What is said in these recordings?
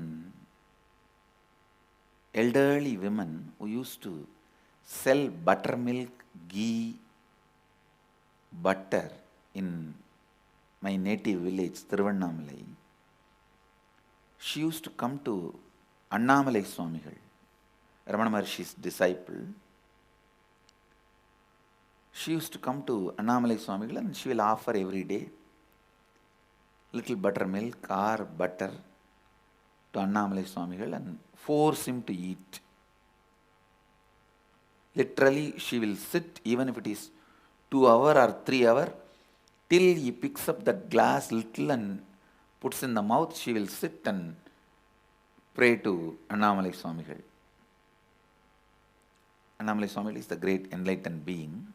certain elderly women who used to sell buttermilk, ghee, butter in my native village, Thiruvannamalai. She used to come to Annamalai Swamigal, Ramana Maharshi's disciple. She used to come to Annamalai Swamigal and she will offer every day little buttermilk or butter to Annamalai Swamigal and force him to eat. Literally, she will sit, even if it is 2 hours or 3 hours, till he picks up that glass little and puts in the mouth. She will sit and pray to Annamalai Swamigal. Annamalai Swamigal is the great enlightened being.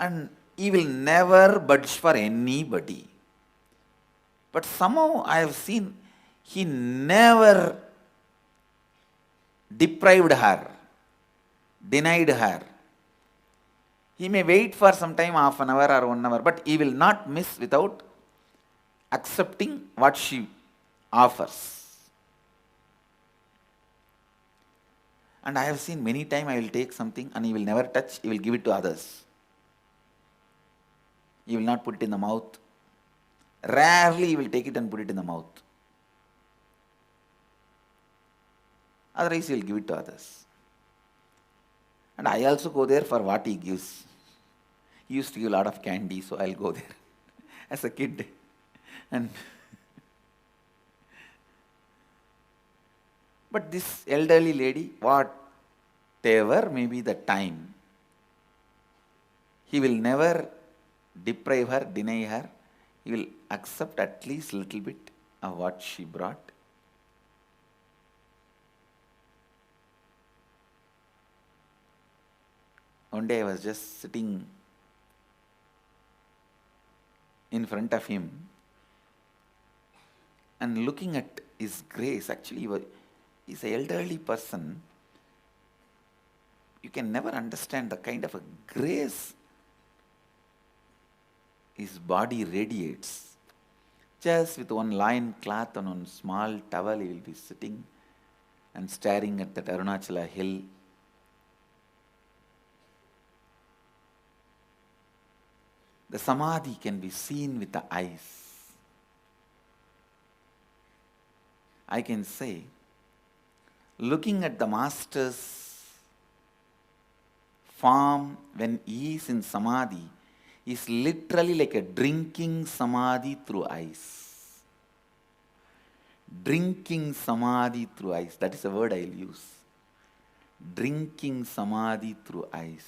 And he will never budge for anybody. But somehow I have seen he never deprived her, denied her. He may wait for some time, half an hour or 1 hour, but he will not miss without accepting what she offers. And I have seen many times I will take something and he will never touch, he will give it to others. He will not put it in the mouth. Rarely he will take it and put it in the mouth. Otherwise he will give it to others. And I also go there for what he gives. He used to give a lot of candy, so I'll go there as a kid. And but this elderly lady, whatever may be the time, he will never deprive her, deny her. He will accept at least a little bit of what she brought. One day I was just sitting in front of him and looking at his grace. Actually, he's an elderly person. You can never understand the kind of a grace his body radiates. Just with one loin cloth and one small towel, he will be sitting and staring at that Arunachala hill. The samadhi can be seen with the eyes. I can say, looking at the master's form when he is in samadhi is literally like a drinking samadhi through eyes. Drinking samadhi through eyes. That is the word I will use. Drinking samadhi through eyes.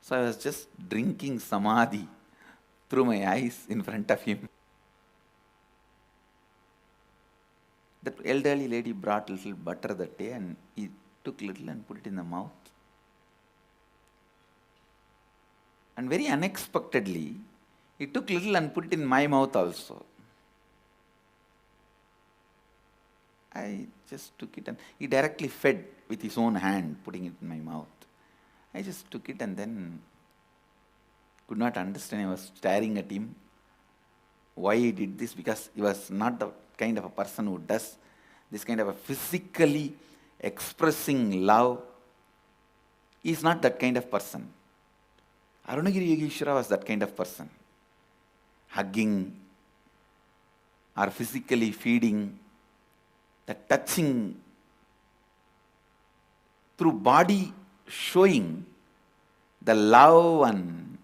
So I was just drinking samadhi through my eyes in front of him. That elderly lady brought little butter that day and he took little and put it in the mouth. And very unexpectedly, he took little and put it in my mouth also. I just took it and he directly fed with his own hand, putting it in my mouth. I just took it and then could not understand. I was staring at him. Why he did this? Because he was not the kind of a person who does this kind of a physically expressing love. He is not that kind of person. Arunagiri Yogeshwara was that kind of person. Hugging or physically feeding, the touching through body showing the love and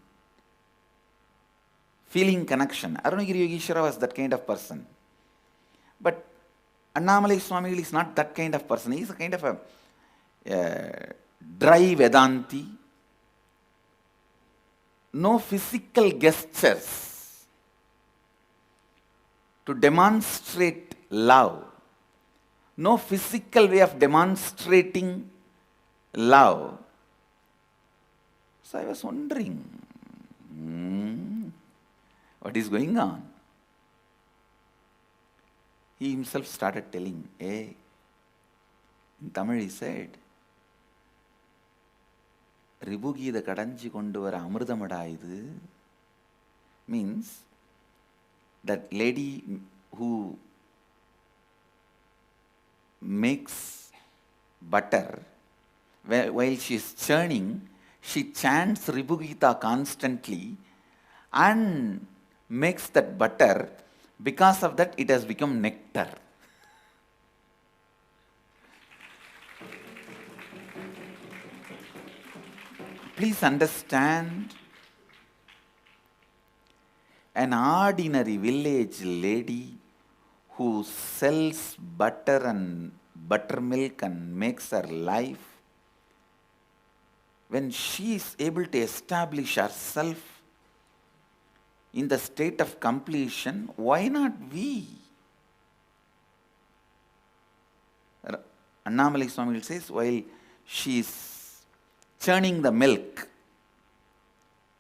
feeling connection. Arunagiri Yogeshwara was that kind of person. But Annamalai Swamigal is not that kind of person. He is a kind of a dry Vedanti. No physical gestures to demonstrate love. No physical way of demonstrating love. So I was wondering, what is going on? He himself started telling, hey, in Tamil he said, Ribugida kadanji kondu vara amrutamada idu, means that lady who makes butter, while she is churning, she chants Ribugita constantly and makes that butter. Because of that, it has become nectar. Please understand, an ordinary village lady who sells butter and buttermilk and makes her life, when she is able to establish herself in the state of completion, why not we? Annamalai Swami says, while she is churning the milk,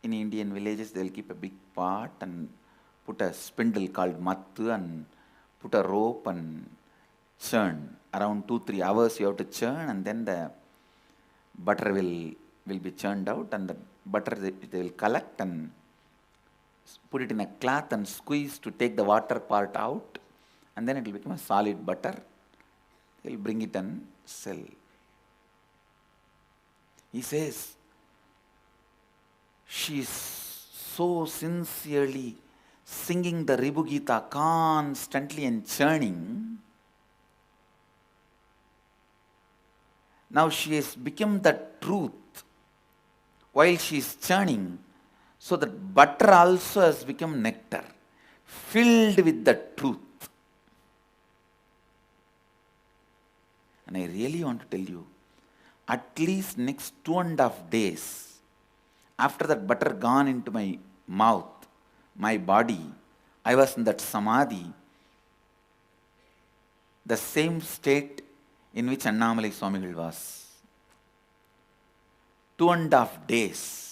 in Indian villages they will keep a big pot and put a spindle called mattu and put a rope and churn. Around 2-3 hours you have to churn, and then the butter will be churned out, and the butter they will collect and put it in a cloth and squeeze to take the water part out, and then it will become a solid butter. They will bring it and sell. He says, she is so sincerely singing the Ribugita constantly and churning. Now she has become the truth while she is churning, so that butter also has become nectar, filled with the truth. And I really want to tell you, at least next 2.5 days, after that butter gone into my mouth, my body, I was in that samadhi, the same state in which Annamalai Swamigal was. 2.5 days.